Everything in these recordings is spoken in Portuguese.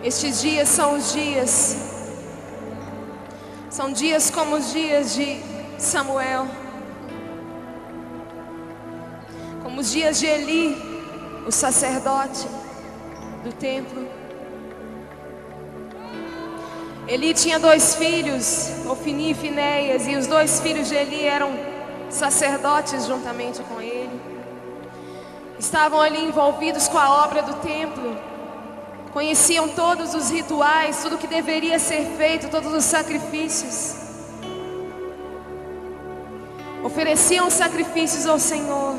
Estes dias são dias como os dias de Samuel, como os dias de Eli, o sacerdote do templo. Eli tinha 2 filhos, Ofni e Finéias, e os 2 filhos de Eli eram sacerdotes juntamente com ele. Estavam ali envolvidos com a obra do templo, conheciam todos os rituais, tudo que deveria ser feito, todos os sacrifícios. Ofereciam sacrifícios ao Senhor.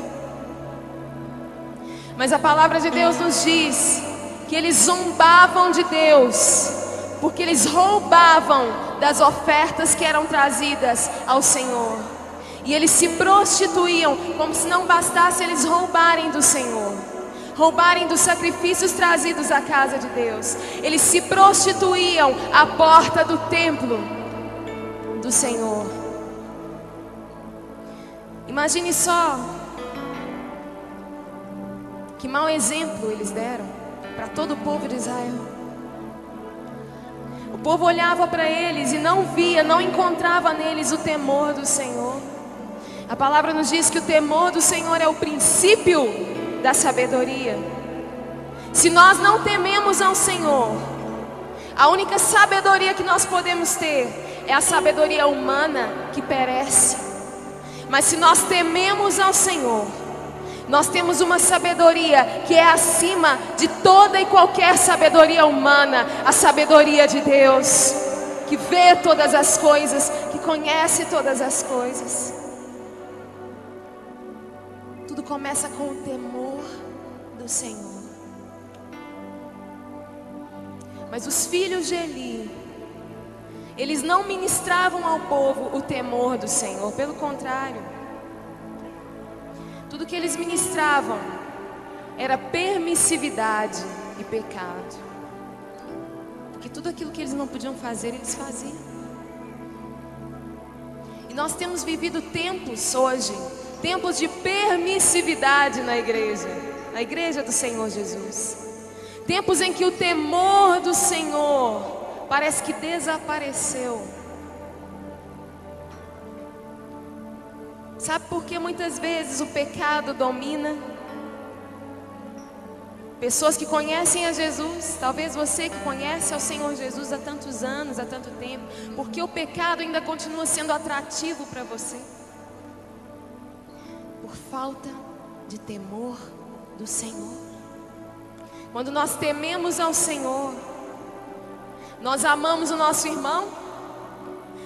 Mas a palavra de Deus nos diz que eles zombavam de Deus, porque eles roubavam das ofertas que eram trazidas ao Senhor. E eles se prostituíam, como se não bastasse eles roubarem do Senhor, roubarem dos sacrifícios trazidos à casa de Deus. Eles se prostituíam à porta do templo do Senhor. Imagine só que mau exemplo eles deram para todo o povo de Israel. O povo olhava para eles e não via, não encontrava neles o temor do Senhor. A palavra nos diz que o temor do Senhor é o princípio da sabedoria. Se nós não tememos ao Senhor, a única sabedoria que nós podemos ter é a sabedoria humana que perece. Mas se nós tememos ao Senhor, nós temos uma sabedoria que é acima de toda e qualquer sabedoria humana, a sabedoria de Deus, que vê todas as coisas, que conhece todas as coisas. Tudo começa com o temor do Senhor. Mas os filhos de Eli, eles não ministravam ao povo o temor do Senhor, pelo contrário. Tudo que eles ministravam era permissividade e pecado. Porque tudo aquilo que eles não podiam fazer, eles faziam. E nós temos vivido tempos hoje, tempos de permissividade na igreja do Senhor Jesus. Tempos em que o temor do Senhor parece que desapareceu. Sabe por que muitas vezes o pecado domina? Pessoas que conhecem a Jesus, talvez você que conhece ao Senhor Jesus há tantos anos, há tanto tempo, porque o pecado ainda continua sendo atrativo para você? Por falta de temor do Senhor. Quando nós tememos ao Senhor, nós amamos o nosso irmão,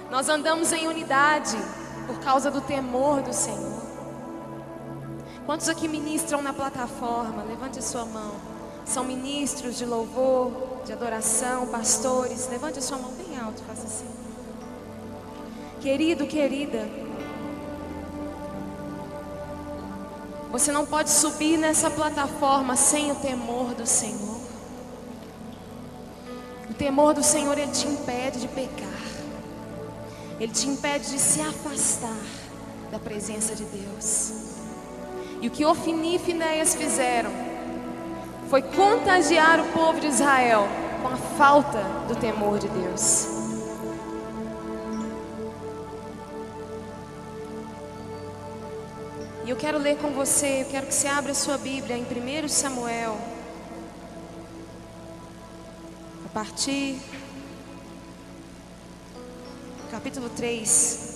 nós andamos em unidade por causa do temor do Senhor. Quantos aqui ministram na plataforma? Levante a sua mão. São ministros de louvor, de adoração, pastores. Levante a sua mão bem alto, faça assim. Querido, querida, você não pode subir nessa plataforma sem o temor do Senhor. O temor do Senhor, ele te impede de pecar. Ele te impede de se afastar da presença de Deus. E o que Ofni e Finéias fizeram foi contagiar o povo de Israel com a falta do temor de Deus. E eu quero ler com você, eu quero que você abra a sua Bíblia em 1 Samuel, a partir do capítulo 3.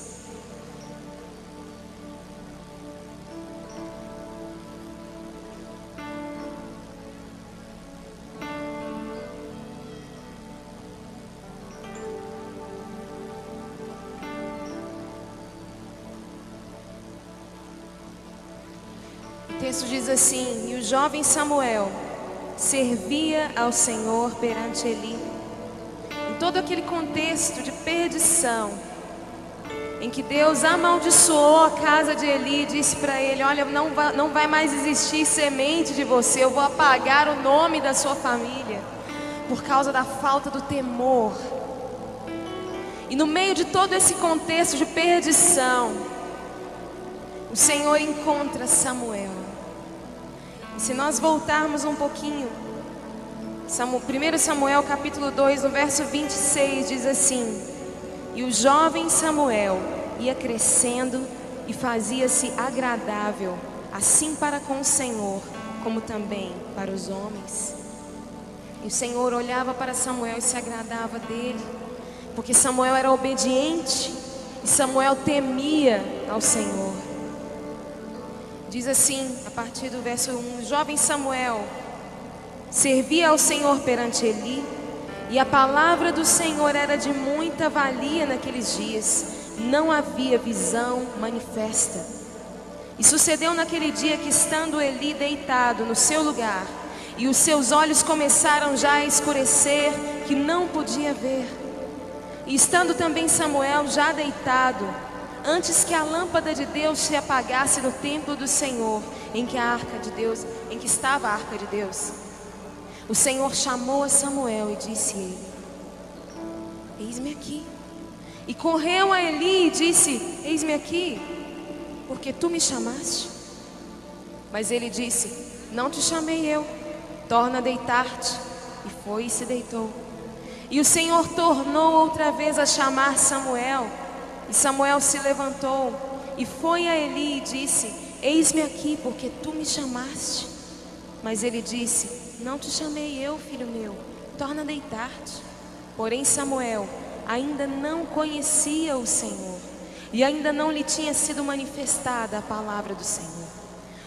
O texto diz assim: e o jovem Samuel servia ao Senhor perante Eli. Em todo aquele contexto de perdição, em que Deus amaldiçoou a casa de Eli, disse para ele: olha, não vai mais existir semente de você, eu vou apagar o nome da sua família, por causa da falta do temor. E no meio de todo esse contexto de perdição, o Senhor encontra Samuel. E se nós voltarmos um pouquinho, 1 Samuel capítulo 2, no verso 26, diz assim: E o jovem Samuel ia crescendo e fazia-se agradável, assim para com o Senhor, como também para os homens. E o Senhor olhava para Samuel e se agradava dele, porque Samuel era obediente e Samuel temia ao Senhor. Diz assim, a partir do verso 1: O jovem Samuel servia ao Senhor perante Eli, e a palavra do Senhor era de muita valia naqueles dias. Não havia visão manifesta. E sucedeu naquele dia que, estando Eli deitado no seu lugar, e os seus olhos começaram já a escurecer, que não podia ver. E estando também Samuel já deitado, antes que a lâmpada de Deus se apagasse no templo do Senhor, em que estava a arca de Deus, o Senhor chamou a Samuel e disse-lhe: Eis-me aqui. E correu a Eli e disse: Eis-me aqui, porque tu me chamaste. Mas ele disse: Não te chamei eu, torna a deitar-te. E foi e se deitou. E o Senhor tornou outra vez a chamar Samuel. E Samuel se levantou e foi a Eli e disse: Eis-me aqui, porque tu me chamaste. Mas ele disse: Não te chamei eu, filho meu, torna a deitar-te. Porém Samuel ainda não conhecia o Senhor, e ainda não lhe tinha sido manifestada a palavra do Senhor.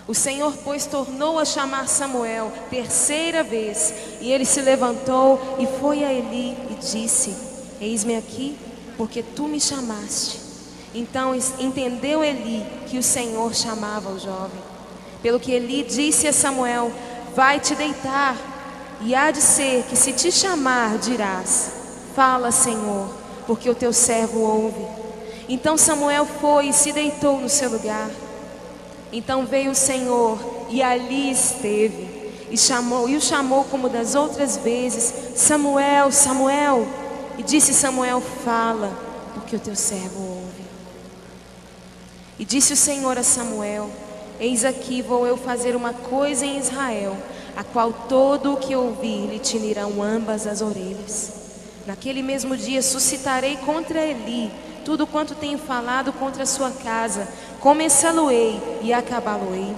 O Senhor, pois, tornou a chamar Samuel terceira vez, e ele se levantou e foi a Eli e disse: Eis-me aqui, porque tu me chamaste. Então entendeu Eli que o Senhor chamava o jovem. Pelo que Eli disse a Samuel: Vai-te deitar, e há de ser que, se te chamar, dirás: Fala, Senhor, porque o teu servo ouve. Então Samuel foi e se deitou no seu lugar. Então veio o Senhor e ali esteve, e o chamou como das outras vezes: Samuel, Samuel. E disse Samuel: Fala, porque o teu servo ouve. E disse o Senhor a Samuel: Eis aqui vou eu fazer uma coisa em Israel, a qual todo o que ouvir lhe tinirão ambas as orelhas. Naquele mesmo dia suscitarei contra Eli tudo quanto tenho falado contra a sua casa, começá-lo-ei e acabá-lo-ei.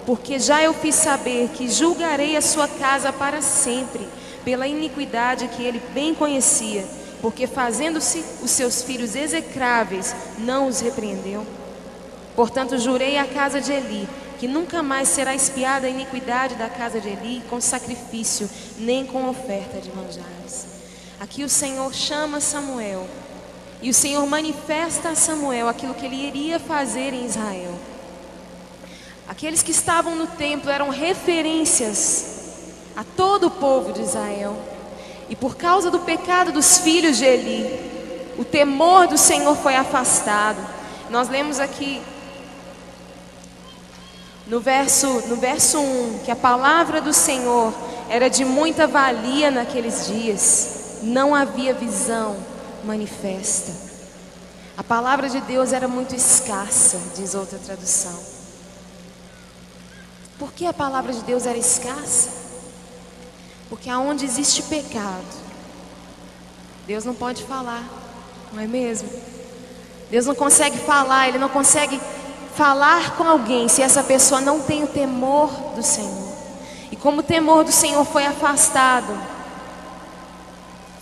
Porque já eu fiz saber que julgarei a sua casa para sempre, pela iniquidade que ele bem conhecia, porque fazendo-se os seus filhos execráveis, não os repreendeu. Portanto jurei à casa de Eli, que nunca mais será expiada a iniquidade da casa de Eli com sacrifício, nem com oferta de manjares. Aqui o Senhor chama Samuel, e o Senhor manifesta a Samuel aquilo que ele iria fazer em Israel. Aqueles que estavam no templo eram referências a todo o povo de Israel. E por causa do pecado dos filhos de Eli, o temor do Senhor foi afastado. Nós lemos aqui no verso 1, que a palavra do Senhor era de muita valia naqueles dias. Não havia visão manifesta. A palavra de Deus era muito escassa, diz outra tradução. Por que a palavra de Deus era escassa? Porque aonde existe pecado, Deus não pode falar, não é mesmo? Deus não consegue falar, Ele não consegue falar com alguém se essa pessoa não tem o temor do Senhor. E como o temor do Senhor foi afastado,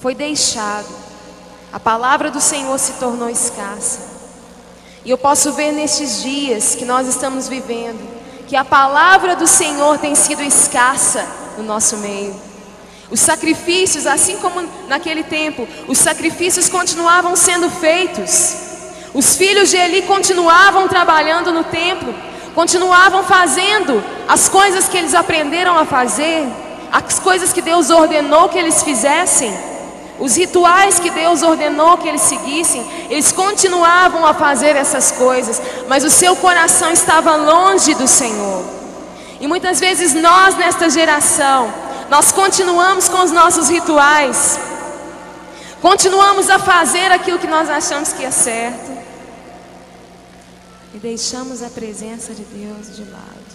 foi deixado, a palavra do Senhor se tornou escassa. E eu posso ver nestes dias que nós estamos vivendo, que a palavra do Senhor tem sido escassa no nosso meio. Os sacrifícios, assim como naquele tempo, os sacrifícios continuavam sendo feitos. Os filhos de Eli continuavam trabalhando no templo, continuavam fazendo as coisas que eles aprenderam a fazer, as coisas que Deus ordenou que eles fizessem, os rituais que Deus ordenou que eles seguissem. Eles continuavam a fazer essas coisas, mas o seu coração estava longe do Senhor. E muitas vezes nós, nesta geração, nós continuamos com os nossos rituais, continuamos a fazer aquilo que nós achamos que é certo, e deixamos a presença de Deus de lado.